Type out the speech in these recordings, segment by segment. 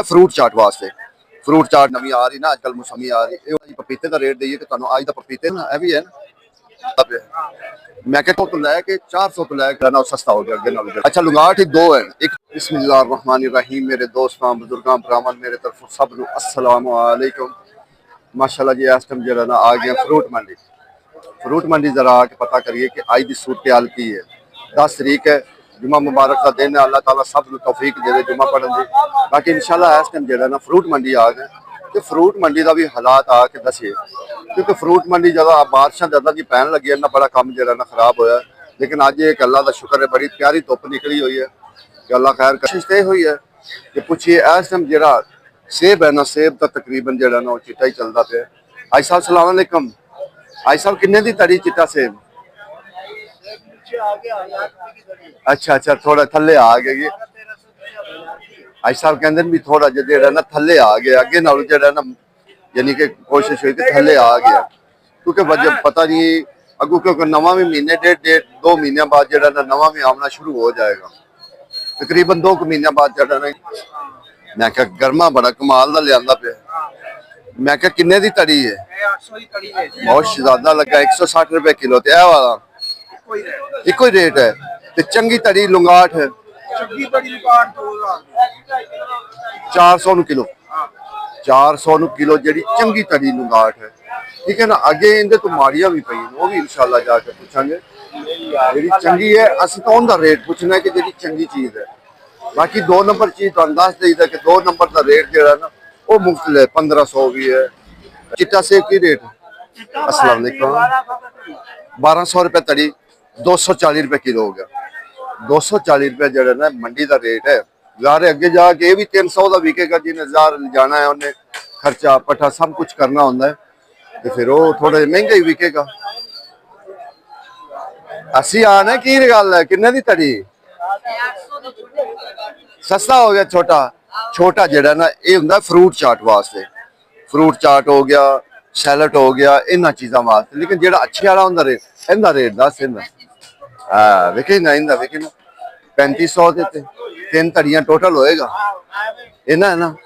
Fruit चाट वास्ते fruit चाट नवी आ रही ना अजकल मौसमी आ रही है पपीते का रेट दईए कि अज का पपीते ना भी है ना मैं क्या तो लैके 400 तो लैके ना सस्ता हो गया अगे। अच्छा लुगाट ही दो है एक बिस्मिल्लाहिर्रहमानिर्रहीम मेरे दोस्तों बुजुर्गों भरावान मेरे तरफ सब अस्सलाम वालेकुम माशाल्लाह जी इस टाइम जो ना आ गया फ्रूट मंडी जरा आके पता करिए कि आज की सूरत हाल की है 10 तरीक है जुमा मुबारक का दिन है अल्लाह ताला सब तौफीक दे जुमा पढ़न दी बाकी इंशाल्लाह इस टाइम जो ना फ्रूट मंडी आ गए तो फ्रूट मंडी का भी हालात आके दसिए क्योंकि फ्रूट मंडी ज्यादा बारिशा ज्यादा जी पैन लगी है ना बड़ा कम जो ना खराब होया लेकिन अज एक अल्लाह का शुक्र है बड़ी प्यारी धुप निकली हुई है कि अल्लाह खैर कोशिश तो हुई है कि पूछिए इस टाइम जो सेब है ना सेब का तकरीबन जो ना चिट्टा ही चलता पे आई साहब सलाम अलैकुम आई साहब किन्ने दी तड़ी चिट्टा सेब अच्छा अच्छा थोड़ा थले आ गए आई साहब कहते भी थोड़ा जो ना थले आ गया अगे नालों जो ना यानी कि कोशिश हुई कि थले आ गया क्योंकि वजह पता नहीं अगू क्योंकि नवा भी महीने डेढ़ 2 महीने बाद जो ना नवा भी आना शुरू हो जाएगा तकरीबन 2 महीने बाद जो ना मैं क्या गर्मा बड़ा कमाल का लिया पे मैं क्या किन्ने दी तड़ी है बहुत ज्यादा लगा 160 रुपए किलो वाला इको ही रेट है ते चंगी तड़ी लुंगाट है 400 किलो 400 किलो जी चंगी तड़ी लुंगाट है ठीक है ना अगे इनके तो माड़िया भी पई वो भी इंशाल्लाह जाके पूछांगे जी चंगी है असं तो उनका रेट पूछना है कि जी चंगी चीज है बाकी 2 नंबर चीज तो दस दईदा कि 2 नंबर का रेट जो है ना वो मुफ्त है 1500 भी है चिट्टा सेब की रेट अस्सलाम वालेकुम 1200 रुपए तड़ी 240 रुपए किलो हो गया 240 रुपए जो ना मंडी का रेट है यार अगे जाके भी 300 का विकेगा जिन्हें जार जाना है उन्हें खर्चा पट्ठा सब कुछ करना होंगे तो फिर वो थोड़ा महंगा ही विकेगा अस्सी आना की गल है किन्ने दी तड़ी सस्ता हो गया छोटा छोटा जड़ा ना ये होंगे फ्रूट चाट वास्ते फ्रूट चाट हो गया सैलड हो गया इन चीज़ों वास्ते लेकिन जो अच्छे वाला होंगे रेट इनका रेट दस हाँ वेखे ना इनका वेखे ना 3500 देते 3 तड़ियां टोटल होएगा ये ना है ना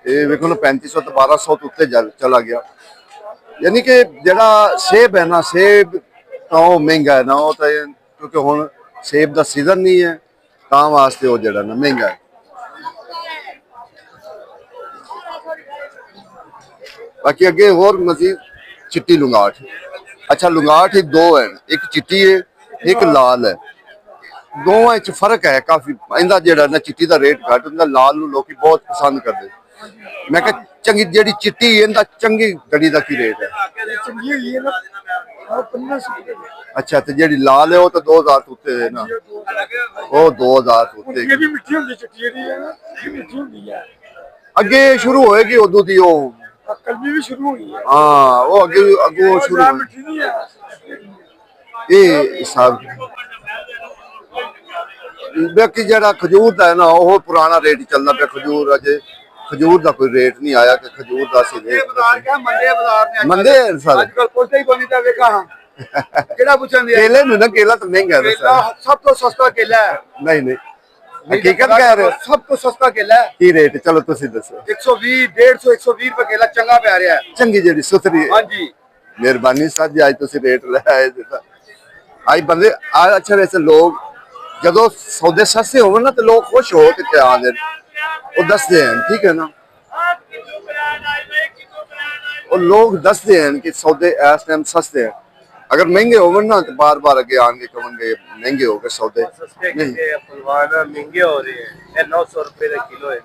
ये वेखो ना 3500 तो 1200 तो उत्ते चला गया यानी कि जरा सेब है ना सेब तो महंगा है ना वो तो क्योंकि हुण सेब का सीजन नहीं है तां वास्ते वो जरा ना महंगा है बाकी अगे होर मजीद चिट्टी लुंगाट अच्छा लुंगाट ही 2 है एक चिट्टी है एक लाल है दोवां च फर्क है काफी इंदा जेड़ा ना चिट्टी का रेट घट हुंदा लाल नूं लोग बहुत पसंद करते मैं कहा चंगी जेड़ी चिट्टी इंदा चंगी गड़ी का की रेट है अच्छा तो जेड़ी लाल है वो तो 2000 उत्ते है ना वो 2000 उत्ते अगे शुरू होएगी उदू दी वो कलमी भी शुरू हुई है हाँ वो अगे अगो शुरू ये हिसाब बाकी जरा खजूर का है ना वो पुराना रेट ही चलना पे खजूर अजे खजूर का कोई रेट नहीं आया कि खजूर का सी रेट मंदे सर आजकल कोई कोनी ता देखा केड़ा पूछन दिया केले नु ना केला तो महंगा है सब तो सस्ता केला है नहीं हकीकत कह रहे हो सब तो सस्ता केला है की रेट चलो तुसी दसो 120 150 120 रुपए केला चंगा पे आ रहा है चंगी जेडी सुथरी हां जी मेहरबानी साहब जी आज तुसी रेट ले आए आज बंदे आज अच्छा वैसे लोग जदों सौदे सस्ते हो ना तो लोग खुश हो के आते वो दसते हैं ठीक है ना और लोग दसते हैं कि सौदे इस टाइम सस्ते हैं अगर महंगे हो ना तो बार बार अगे आएंगे कहेंगे महंगे हो गए सौदे महंगे हो रहे हैं 900 रुपए किलो है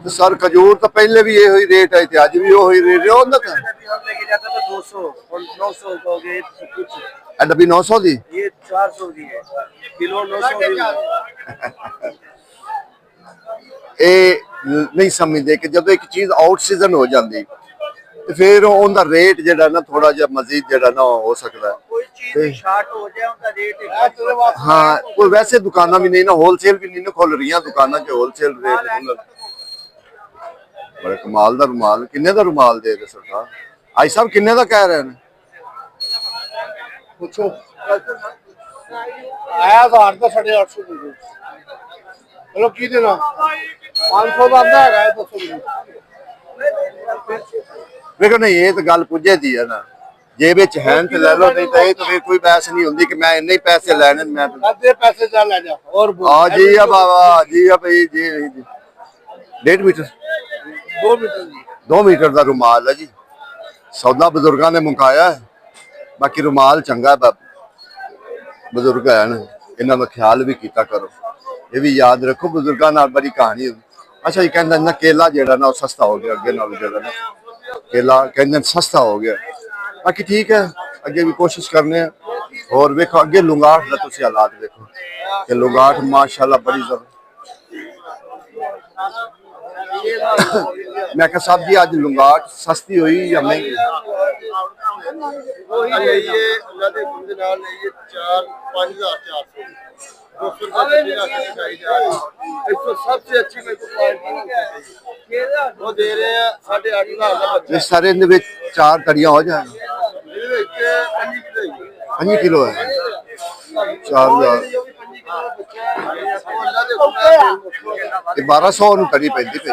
तो सर खजूर तो पहले भी ये हुई रेट है आज भी वो हुई रेट है लेके जाता तो 200 और 900 हो गए कुछ डब्बी 900 दी ये 400 दी है किलो 900 दी ए नहीं समझते कि जब एक चीज आउट सीजन हो जाती तो फिर उनका रेट जड़ा ना थोड़ा जा मजीद जड़ा ना हो सकता है कोई चीज शार्ट हो जाए उनका रेट हाँ कोई वैसे दुकाना भी नहीं ना होलसेल भी नहीं ना खुल रही दुकाना के होलसेल रेट बड़े कमाल दा रुमाल किन्ने दा रुमाल दे रहे सरकार आई साहब किन्ने दा कह रहे हैं पूछो आया 1000 का 850 ਚਲੋ ਕੀ ਦੇਣਾ 500 ਦਾ ਆਂਦਾ ਹੈਗਾ ਦੱਸੋ ਜੀ। ਵੇਖੋ ਨਹੀਂ ਇਹ ਤਾਂ ਗੱਲ ਪੁੱਜੇ ਦੀ ਹੈ ਨਾ ਜੇ ਵਿੱਚ ਹੈ ਤੇ ਲੈ ਲਓ ਨਹੀਂ ਤਾਂ ਇਹ ਤਾਂ ਫਿਰ ਕੋਈ ਪੈਸੇ ਨਹੀਂ ਹੁੰਦੀ ਕਿ ਮੈਂ ਇੰਨੇ ਹੀ ਪੈਸੇ ਲੈਣੇ ਮੈਂ ਅੱਧੇ ਪੈਸੇ ਚੱਲ ਲੈ ਜਾ ਹੋਰ ਆ ਜੀ ਆ ਬਾਬਾ ਜੀ ਆ ਭਾਈ ਜੀ 1.5 ਮੀਟਰ 2 ਮੀਟਰ ਜੀ 2 ਮੀਟਰ ਦਾ ਰੁਮਾਲ ਹੈ ਜੀ ਸੌਦਾ ਬਜ਼ੁਰਗਾਂ ਨੇ ਮੁਕਾਇਆ ਬਾਕੀ ਰੁਮਾਲ ਚੰਗਾ ਬਜ਼ੁਰਗ ਹਨ ਇਹਨਾਂ ਦਾ ਖਿਆਲ ਵੀ ਕੀਤਾ ਕਰੋ ਇਹ ਵੀ ਯਾਦ ਰੱਖੋ ਬਜ਼ੁਰਗਾਂ ਨਾਲ ਬੜੀ ਕਹਾਣੀ ਹੁੰਦੀ ਅੱਛਾ ਜੀ ਕਹਿੰਦੇ ਨਾ ਕੇਲਾ ਜਿਹੜਾ ਨਾ ਉਹ ਸਸਤਾ ਹੋ ਗਿਆ ਅੱਗੇ ਨਾਲ ਜਿਹੜਾ ਨਾ ਕੇਲਾ ਕਹਿੰਦੇ ਸਸਤਾ ਹੋ ਗਿਆ ਬਾਕੀ ਠੀਕ ਹੈ ਅੱਗੇ ਵੀ ਕੋਸ਼ਿਸ਼ ਕਰਨੇ ਆ ਹੋਰ ਵੇਖੋ ਅੱਗੇ ਲੁੰਗਾਟ ਦਾ ਤੁਸੀਂ ਹਾਲਾਤ ਦੇਖੋ ਕਿ ਲੁੰਗਾਟ ਮਾਸ਼ਾਅੱਲਾ ਬੜੀ मैं क्या साहब जी आज लुंगाट सस्ती हुई या महंगी सबसे अच्छी वो दे रहे हैं 8.5 इस सारे चार तड़ियां हो जाए 5 किलो है 4000 1200 ਨੂੰ ਤੜੀ ਪੈਂਦੀ ਪਈ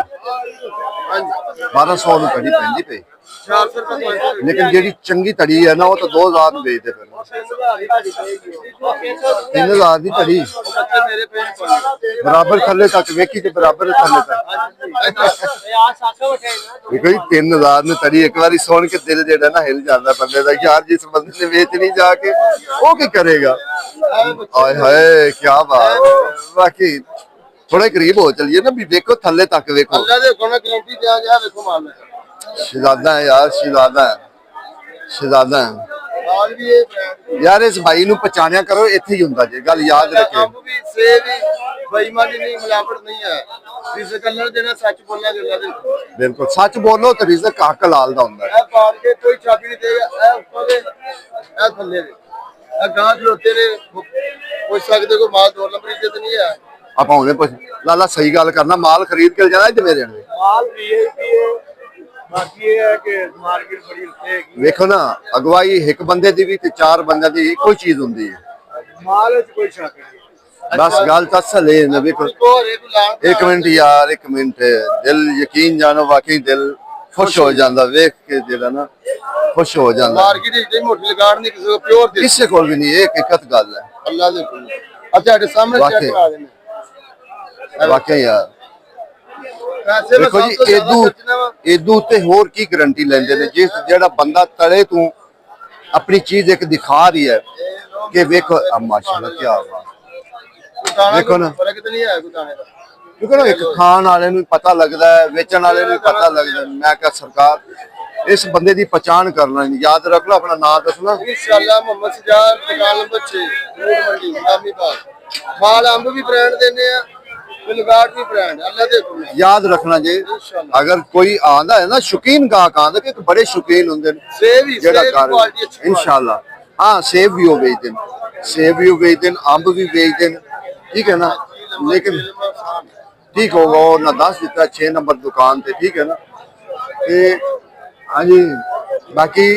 1200 ਨੂੰ ਤੜੀ ਪੈਂਦੀ ਪਈ ਲੇਕਿਨ ਜਿਹੜੀ ਚੰਗੀ ਤੜੀ ਹੈ ਨਾ ਉਹ ਤਾਂ 2000 ਨੂੰ ਵੇਚਦੇ ਫਿਰ 3000 ਦੀ ਤੜੀ ਬਰਾਬਰ ਥੱਲੇ ਤੱਕ ਵੇਖੀ ਤੇ ਬਰਾਬਰ ਥੱਲੇ ਤੱਕ ਦੇਖੋ ਜੀ 3000 ਨੂੰ ਤੜੀ ਇੱਕ ਵਾਰੀ ਸੁਣ ਕੇ ਦਿਲ ਜਿਹੜਾ ਨਾ ਹਿਲ ਜਾਂਦਾ ਬੰਦੇ ਦਾ ਯਾਰ ਜਿਸ ਬੰਦੇ ਨੇ ਵੇਚਣੀ ਜਾ ਕੇ ਉਹ ਕੀ ਕਰੇਗਾ ਹਾਏ ਹਾਏ ਕੀ ਬਾਤ ਬਾਕੀ थोड़े करीब हो चलिए ना भी देखो थल्ले तक देखो अल्लाह देखो ना गारंटी दे जा देखो माल शहजादा है यार शहजादा है शहजादा है माल भी ये यार इस भाई ਨੂੰ ਪਛਾਣਿਆ ਕਰੋ ਇੱਥੇ ਹੀ ਹੁੰਦਾ ਜੇ ਗੱਲ ਯਾਦ ਰੱਖਿਓ अब भी से भी बेईमानी नहीं मिलावट नहीं है जिस कलर देना सच बोलना जल्ला देखो ਬਿਲਕੁਲ ਸੱਚ ਬੋਲੋ ਤੇ ਰਿਜ਼ਕ ਹੱਕ ਲਾਲ ਦਾ ਹੁੰਦਾ ए पार के कोई चाबी नहीं देगा ए ऊपर दे ए थल्ले दे ए गांव खलोते ने कोई सकते को माल 2 नंबर इज्जत नहीं है ਆਪਾਂ ਉਹਨੇ ਪੁੱਛ ਲਾਲਾ ਸਹੀ ਗੱਲ ਕਰਨਾ ਮਾਲ ਖਰੀਦ ਕੇ ਜਾਣਾ ਇੱਥੇ ਮੇਰੇ ਨੇ माल वीआईपी है बाकी ये है कि मार्केट बड़ी रहेगी ਵੇਖੋ ਨਾ ਅਗਵਾਈ ਇੱਕ ਬੰਦੇ ਦੀ ਵੀ ਤੇ ਚਾਰ ਬੰਦਿਆਂ ਦੀ ਇੱਕੋ ਹੀ ਚੀਜ਼ ਹੁੰਦੀ ਹੈ माल च कोई शक नहीं ਬਸ ਗੱਲ ਤਾਂ ਸਲੇ ਨੇ ਵੇਖੋ और एक लाख ਇੱਕ ਮਿੰਟ ਯਾਰ ਇੱਕ ਮਿੰਟ ਦਿਲ ਯਕੀਨ ਜਾਨੋ ਵਾਕਈ ਦਿਲ ਖੁਸ਼ ਹੋ ਜਾਂਦਾ ਵੇਖ ਕੇ ਜਿਹੜਾ ਨਾ ਖੁਸ਼ ਹੋ ਜਾਂਦਾ मार्केट इतनी मोटी लगाड़ नहीं किसी को प्योर दे ਕਿਸੇ ਕੋਲ ਵੀ ਨਹੀਂ ਇਹ ਹਕੀਕਤ ਗੱਲ ਹੈ अल्लाह देखो अच्छा ये सामने चेक करा देने ਵਾਕਈ ਯਾਰ पैसे ਦੇਖੋ ਜੀ ਇਦੂ ਤੇ ਹੋਰ ਕੀ ਗਾਰੰਟੀ ਲੈਂਦੇ ਨੇ ਜਿਸ ਜਿਹੜਾ ਬੰਦਾ ਤਲੇ ਤੋਂ ਆਪਣੀ ਚੀਜ਼ ਇੱਕ ਦਿਖਾ ਰਹੀ ਹੈ ਕਿ ਵੇਖੋ ਮਾਸ਼ਾਅੱਲਾ ਕੀ ਬਾਤ ਦੇਖੋ ਨਾ फर्क तो नहीं है गुदाने का ਕਿਉਂਕਿ ਨਾ ਇੱਕ ਖਾਣ ਵਾਲੇ ਨੂੰ ਪਤਾ ਲੱਗਦਾ ਹੈ ਵੇਚਣ ਵਾਲੇ ਨੂੰ ਪਤਾ ਲੱਗਦਾ ਹੈ। ਮੈਂ ਕਹਾਂ ਸਰਕਾਰ ਇਸ ਬੰਦੇ ਦੀ ਪਛਾਣ ਕਰਨਾ ਯਾਦ ਰੱਖ ਲਓ ਆਪਣਾ ਨਾਮ ਦੱਸਣਾ इंशाल्लाह मोहम्मद सजाद दुकान नंबर 6 दूध मंडी इस्लामी बाग माल अंब भी ब्रांड देने हैं बिलगाट भी ब्रांड अल्लाह देखो याद रखना जी अगर कोई आंदा है ना शौकीन गाहक आंदा कि बड़े शौकीन होंगे सेब ही क्वालिटी अच्छी इंशाल्लाह हाँ सेब भी हो बेचते हैं सेब भी बेचते हैं अंब भी बेचते हैं ठीक है ना लेकिन ठीक होगा और ना 10 दिता 6 नंबर दुकान पे ठीक है ना ते हाँ जी बाकी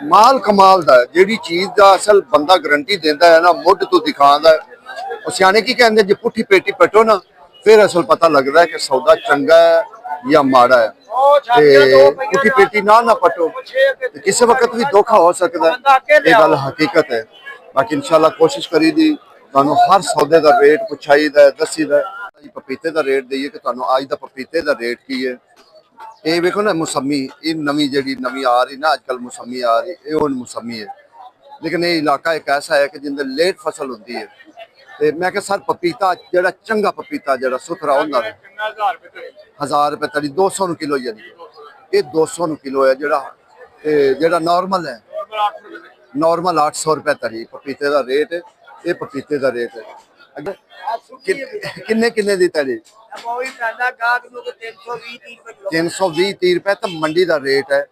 माल कमाल दा जेडी चीज दा असल बंदा गारंटी देंदा है ना मुੱਢ ਤੋਂ ਦਿਖਾਉਂਦਾ ਉਹ ਸਿਆਣੇ ਕੀ ਕਹਿੰਦੇ ਜੇ ਪੁੱਠੀ ਪੇਟੀ ਪਟੋ ਨਾ ਫਿਰ ਅਸਲ ਪਤਾ ਲੱਗਦਾ ਹੈ ਕਿ ਸੌਦਾ ਚੰਗਾ ਹੈ ਜਾਂ ਮਾੜਾ ਹੈ ਤੇ ਪੁੱਠੀ ਪੇਟੀ ਨਾ ਪਟੋ ਤੇ ਕਿਸੇ ਵਕਤ ਵੀ ਧੋਖਾ ਹੋ ਸਕਦਾ ਇਹ ਗੱਲ ਹਕੀਕਤ ਹੈ ਬਾਕੀ ਇਨਸ਼ਾਅੱਲਾ ਕੋਸ਼ਿਸ਼ ਕਰੀ ਦੀ ਤੁਹਾਨੂੰ ਹਰ ਸੌਦੇ ਦਾ ਰੇਟ ਪੁੱਛਾਈਦਾ ਦੱਸੀਦਾ ਪਪੀਤੇ ਦਾ ਰੇਟ ਦਈਏ ਕਿ ਤੁਹਾਨੂੰ ਅੱਜ ਦਾ ਪਪੀਤੇ ਦਾ ਰੇਟ ਕੀ ਹੈ ਇਹ ਵੇਖੋ ਨਾ ਮੌਸਮੀ ਇਹ ਨਵੀਂ ਜਿਹੜੀ ਨਵੀਂ ਆ ਰਹੀ ਨਾ ਅੱਜਕੱਲ ਮੌਸਮੀ ਆ ਰਹੀ ਇਹ ਉਹ ਮੌਸਮੀ ਹੈ ਲੇਕਿਨ ਇਹ ਇਲਾਕਾ ਇੱਕ ਐਸਾ ਹੈ ਕਿ ਜਿੰਦੇ ਲੇਟ ਫਸਲ ਹੁੰਦੀ ਹੈ ਤੇ ਮੈਂ ਕਿਹਾ ਸਰ ਪਪੀਤਾ ਜਿਹੜਾ ਚੰਗਾ ਪਪੀਤਾ ਜਿਹੜਾ ਸੁਥਰਾ ਹੁੰਦਾ 1000 ਰੁਪਏ ਤੜੀ 200 ਨੂੰ ਕਿਲੋ ਯਾਨੀ ਇਹ 200 ਨੂੰ ਕਿਲੋ ਹੈ ਜਿਹੜਾ ਨਾਰਮਲ ਹੈ ਨਾਰਮਲ 800 ਰੁਪਏ ਤੜੀ ਪਪੀਤੇ ਦਾ ਰੇਟ ਹੈ ਇਹ ਪਪੀਤੇ ਦਾ ਰੇਟ ਹੈ ਕਿੰਨੇ ਦੀ ਤੜੀ 320 ਰੁਪਏ ਤਾਂ ਮੰਡੀ ਦਾ ਰੇਟ ਹੈ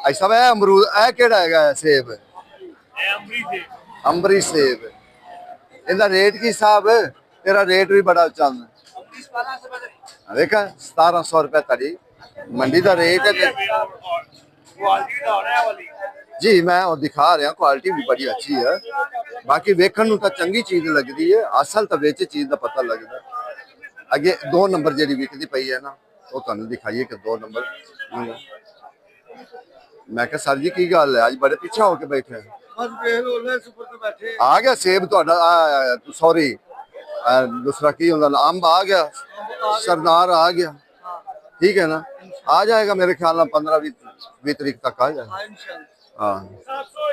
ਐਸਾ ਹੈ ਅਮਰੂਦ ਇਹ ਕਿਹੜਾ ਹੈਗਾ ਸੇਬ ਅੰਬਰੀ ਸੇਬ ਇਹਦਾ ਰੇਟ ਕੀ ਹਿਸਾਬ ਤੇਰਾ ਰੇਟ ਵੀ ਬੜਾ ਚੱਲਦਾ ਦੇਖਾ 1700 ਰੁਪਏ ਤੜੀ ਮੰਡੀ ਦਾ ਰੇਟ ਹੈ जी मैं और दिखा रहा क्वालिटी भी बड़ी अच्छी है बाकी वेखण नूं तां चंगी चीज लगदी है असल तां विच चीज दा पता लगदा ਅੱਗੇ 2 ਨੰਬਰ ਜਿਹੜੀ ਵਿਕਦੀ ਪਈ ਹੈ ਨਾ ਉਹ ਤੁਹਾਨੂੰ ਦਿਖਾਈਏ ਕਿ 2 ਨੰਬਰ। ਮੈਂ ਕਿਹਾ ਸਰ ਜੀ ਕੀ ਗੱਲ ਹੈ ਅੱਜ ਬੜੇ ਪਿੱਛੇ ਹੋ ਕੇ ਬੈਠੇ ਬਸ ਵੇਖ ਲੋ ਲੈ ਸੁਪਰ ਤੇ ਬੈਠੇ ਆ ਗਿਆ ਸੇਬ ਤੁਹਾਡਾ ਸੌਰੀ दूसरा की ਹੁੰਦਾ ਨਾ ਅੰਬ ਆ ਗਿਆ सरदार आ गया ठीक है ना आ जाएगा मेरे ख्याल में 15-20 तारीख तक आ जाएगा हाँ 700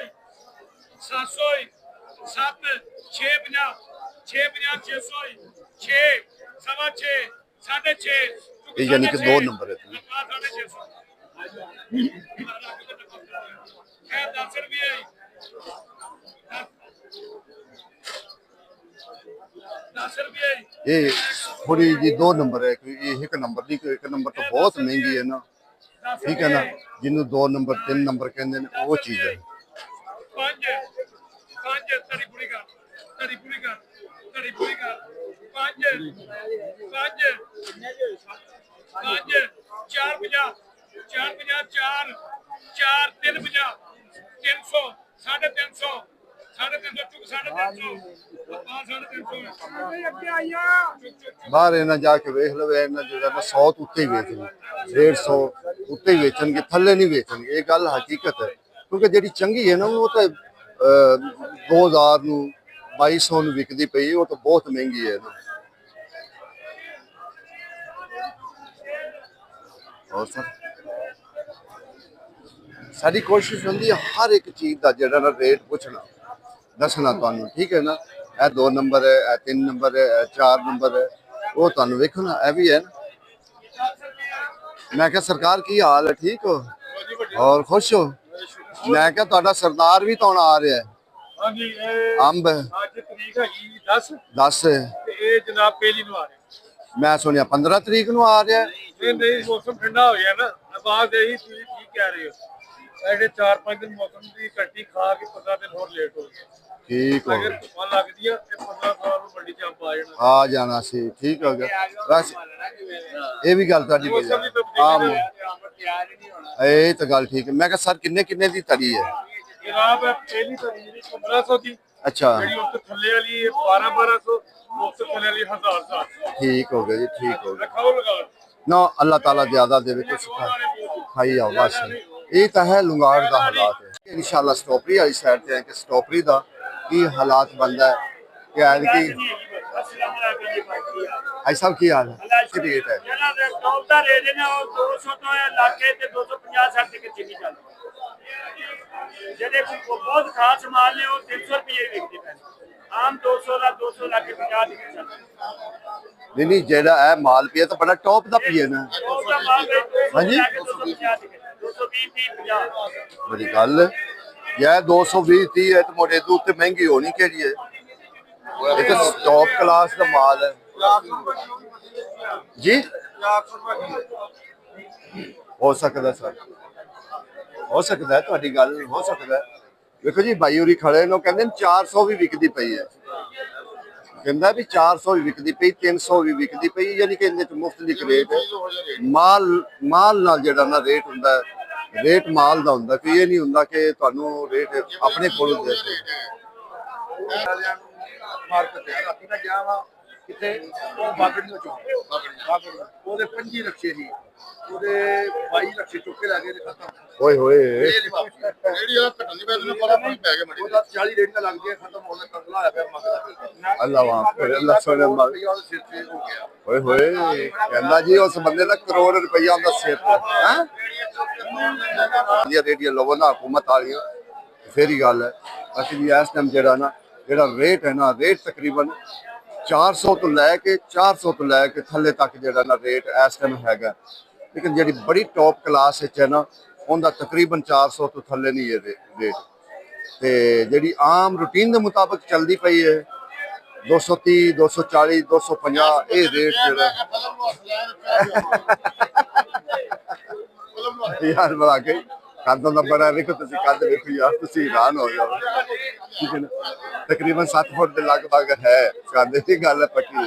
7 650 650 600 6 सवा 6 साढ़े 6 ये यानी कि 2 नंबर है खैर 10 रुपये 10 रुपये ये थोड़ी जी 2 नंबर है क्योंकि ये 1 नंबर नहीं 1 नंबर तो बहुत महंगी है ना ठीक है ना जिन्होंने 2 नंबर 3 नंबर कहते हैं वो चीज है 5 5 तड़ी पूरी कर 5 5 5 4 50 4 50 4 4 3 50 300 350 350 चुक 350 ਬਾਹਰ ਇਹਨਾਂ ਜਾ ਕੇ ਵੇਖ ਲਵੇ ਇਹਨਾਂ ਜਿਹੜਾ ਨਾ 100 ਤੋਂ ਉੱਤੇ ਹੀ ਵੇਚਣ 150 ਉੱਤੇ ਹੀ ਵੇਚਣਗੇ ਥੱਲੇ ਨਹੀਂ ਵੇਚਣਗੇ ਇਹ ਗੱਲ ਹਕੀਕਤ ਹੈ ਕਿਉਂਕਿ ਜਿਹੜੀ ਚੰਗੀ ਹੈ ਨਾ ਉਹ ਤਾਂ 2000 ਨੂੰ 2200 ਨੂੰ ਵਿਕਦੀ ਪਈ ਉਹ ਤਾਂ ਬਹੁਤ ਮਹਿੰਗੀ ਹੈ ਨਾ ਹੋਰ ਸਰ ਸਾਡੀ ਕੋਸ਼ਿਸ਼ ਹੁੰਦੀ ਹੈ ਹਰ ਇੱਕ ਚੀਜ਼ ਦਾ ਜਿਹੜਾ ਨਾ ਰੇਟ ਪੁੱਛਣਾ ਦੱਸਣਾ ਤੁਹਾਨੂੰ ਠੀਕ ਹੈ ਨਾ ਇਹ 2 ਨੰਬਰ ਹੈ ਇਹ 3 ਨੰਬਰ ਹੈ ਇਹ 4 ਨੰਬਰ ਹੈ ਉਹ ਤੁਹਾਨੂੰ ਵੇਖੋ ਨਾ ਇਹ ਵੀ ਹੈ ਨਾ ਮੈਂ ਕਿਹਾ ਸਰਕਾਰ ਕੀ ਹਾਲ ਹੈ ਠੀਕ ਹੋ ਔਰ ਖੁਸ਼ ਹੋ ਮੈਂ ਕਿਹਾ ਤੁਹਾਡਾ ਸਰਦਾਰ ਵੀ ਤਾਂ ਆ ਰਿਹਾ ਹੈ ਹਾਂਜੀ ਅੰਬ ਅੱਜ ਤਰੀਕ ਹੈਗੀ 10 10 ਤੇ ਇਹ ਜਨਾਬ ਪਹਿਲੀ ਨੂੰ ਆ ਰਹੇ ਮੈਂ ਸੁਣਿਆ 15 ਤਰੀਕ ਨੂੰ ਆ ਰਿਹਾ ਨਹੀਂ ਮੌਸਮ ਠੰਡਾ ਹੋ ਗਿਆ ਨਾ ਆਵਾਜ਼ ਇਹੀ ਤੁਸੀਂ ਕੀ ਕਹਿ ਰਹੇ ਹੋ ਇਹਦੇ 4-5 ਦਿਨ ਮੌਸਮ ਦੀ ਘੱਟੀ ਖਾ ਕੇ 15 ਦਿਨ ਹੋਰ ਲੇਟ ਹੋ ਗਏ ਠੀਕ ਹੋ ਅਗਰ ਗਿਆ ਧੁੱਪਾਂ ਲੱਗਦੀ ਆ ਤੇ 15 ਸਾਲ ਨੂੰ ਮੰਡੀ ਚ ਅੰਬ ਆ ਜਾਣਾ ਆ ਜਾਣਾ ਸੀ ਠੀਕ ਹੋ ਗਿਆ ਬਸ ਇਹ ਵੀ ਗੱਲ ਤੁਹਾਡੀ ਮੌਸਮ ਦੀ ਆਮ ਤਿਆਰ ਹੀ ਨਹੀਂ ਹੋਣਾ ਇਹ ਤਾਂ ਗੱਲ ਠੀਕ ਹੈ ਮੈਂ ਕਿਹਾ ਸਰ ਕਿੰਨੇ ਦੀ ਤਰੀ ਹੈ ਜਨਾਬ ਪਹਿਲੀ ਤਰੀਕ 1500 ਦੀ ਅੱਛਾ ਜਿਹੜੀ ਉਸ ਤੋਂ ਥੱਲੇ ਵਾਲੀ 1200 ਉਸ ਤੋਂ ਥੱਲੇ ਵਾਲੀ 1000 ਠੀਕ ਹੋ ਗਿਆ ਜੀ ਠੀਕ ਹੋ ਗਿਆ ਰਖਾਓ ਲਗਾ ਨਾ ਅੱਲਾਹ ਤਾਲਾ ਜ਼ਿਆਦਾ ਦੇਵੇ ਕੁਛ ਖਾਈ ਆਓ ਬਸ ਇਹ ਤਾਂ ਹੈ ਲੁੰਗਾੜ ਦਾ ਹਾਲਾਤ ਹੈ ਇਨਸ਼ਾਅੱਲਾ ਸਟ੍ਰਾਬੇਰੀ ਵਾਲੀ ਸਾਈਡ ਤੇ ਹੈ ਕਿ ਸਟ੍ਰਾਬੇਰੀ ਦਾ ਕੀ ਹਾਲਾਤ ਬਣਦਾ ਹੈ ਕਿ ਅੱਜ ਕੀ ऐसा की हाल है रेट है टॉप ਦਾ ਰੇਟ ਨੇ ਉਹ 200 ਤੋਂ ਲਾਕੇ ਤੇ 250 60 ਤੱਕ ਚੀਨੀ ਚੱਲਦਾ ਜਿਹੜੇ ਕੋਈ ਬਹੁਤ ਖਾਸ ਮਾਲ ਨੇ ਉਹ 300 ਰੁਪਏ ਵਿਕਦੇ ਪਏ ਆਮ 200 ਦਾ 200 ਲਾਕੇ 50 ਤੱਕ ਚੱਲਦਾ नहीं जेड़ा है माल पिया तो बड़ा टॉप दा पिया ना ਟੌਪ ਦਾ ਮਾਲ हाँ जी 250 220 50 बड़ी गल यह 220 30 है तो मोटे दूध ते महंगी होनी केड़ी है ये तो टॉप क्लास का माल है जी हो सकता सर हो सकता है ਤੁਹਾਡੀ ਗੱਲ ਹੋ ਸਕਦਾ ਹੈ ਵੇਖੋ ਜੀ ਭਾਈ ਹੋਰੀ ਖੜੇ ਨੇ ਕਹਿੰਦੇ 400 ਵੀ ਵਿਕਦੀ ਪਈ ਹੈ ਕਹਿੰਦਾ ਵੀ 400 ਵੀ ਵਿਕਦੀ ਪਈ 300 ਵੀ ਵਿਕਦੀ ਪਈ ਯਾਨੀ ਕਿ ਇਹਦੇ ਚ ਮੁਖਤਲਿਫ ਰੇਟ ਹੈ ਮਾਲ ਨਾਲ ਜਿਹੜਾ ਨਾ ਰੇਟ ਹੁੰਦਾ ਹੈ ਰੇਟ ਮਾਲ ਦਾ ਹੁੰਦਾ ਕਿ ਇਹ ਨਹੀਂ ਹੁੰਦਾ ਕਿ ਤੁਹਾਨੂੰ ਰੇਟ ਆਪਣੇ ਕੋਲੋਂ ਦੇ ਮਾਰਕੀਟ ਹੈ ਰਾਤੀ ਦਾ ਗਿਆ ਵਾ ਕਿਤੇ ਉਹ ਬਾਗੜੀ ਨੂੰ ਉਹਦੇ 25 ਲੱਖੇ ਸੀ ਉਹਦੇ 22 ਲੱਖੇ ਚੁੱਕ ਕੇ ਲੈ ਗਏ ਤੇ ਖਤਮ ਓਏ ਹੋਏ ਜਿਹੜੀ ਆ ਘਟਣ ਦੀ ਵੈਸੇ ਪਤਾ ਨਹੀਂ ਪੈ ਗਿਆ ਮੜੀ ਉਹਦਾ 40 ਰੇੜੀਆਂ ਲੱਗ ਗਈਆਂ ਖਤਮ ਹੋ ਗਿਆ ਕੰਗਲਾ ਆਇਆ ਪਿਆ ਮੰਗਦਾ ਅੱਲਾਹ ਵਾਹ ਅੱਲਾਹ ਸੋਨੇ ਮਾਲ ਸਿਰ ਤੇ ਹੋ ਗਿਆ ਓਏ ਹੋਏ ਕਹਿੰਦਾ ਜੀ ਉਸ ਬੰਦੇ ਦਾ ਕਰੋੜ ਰੁਪਈਆ ਉਹਦਾ ਸਿਰ ਤੇ ਹੈ ਇਹ ਰੇਡੀਓ ਲਵੋ ਨਾ ਹਕੂਮਤ ਵਾਲੀਆਂ ਫੇਰ ਹੀ ਗੱਲ ਹੈ ਅਸੀਂ ਵੀ ਇਸ ਟਾਈਮ ਜਿਹੜਾ ਰੇਟ ਹੈ ਨਾ ਰੇਟ ਤਕਰੀਬਨ 400 ਤੋਂ ਲੈ ਕੇ 400 ਤੋਂ ਲੈ ਕੇ ਥੱਲੇ ਤੱਕ ਜਿਹੜਾ ਨਾ ਰੇਟ ਇਸ ਟਾਈਮ ਹੈਗਾ ਲੇਕਿਨ ਜਿਹੜੀ ਬੜੀ ਟੌਪ ਕਲਾਸ ਵਿੱਚ ਹੈ ਨਾ ਉਹਦਾ ਤਕਰੀਬਨ 400 ਤੋਂ ਥੱਲੇ ਨਹੀਂ ਹੈ ਰੇਟ ਤੇ ਜਿਹੜੀ ਆਮ ਰੂਟੀਨ ਦੇ ਮੁਤਾਬਕ ਚੱਲਦੀ ਪਈ ਹੈ 230 240 250 ਇਹ ਰੇਟ ਜਿਹੜਾ ਯਾਰ ਬੜਾ ਕੇ ਕੱਦੋਂ ਦਾ ਬੜਾ ਵੇਖੋ ਤੁਸੀਂ ਕੱਦ ਵੇਖੋ ਯਾਰ ਤੁਸੀਂ ਹੈਰਾਨ ਹੋ ਜਾਓ ਠੀਕ ਹੈ ਨਾ ਤਕਰੀਬਨ 7 ਫੁੱਟ ਦੇ ਲਗਭਗ ਹੈ ਕੱਦ ਦੀ ਗੱਲ ਹੈ ਪੱਕੀ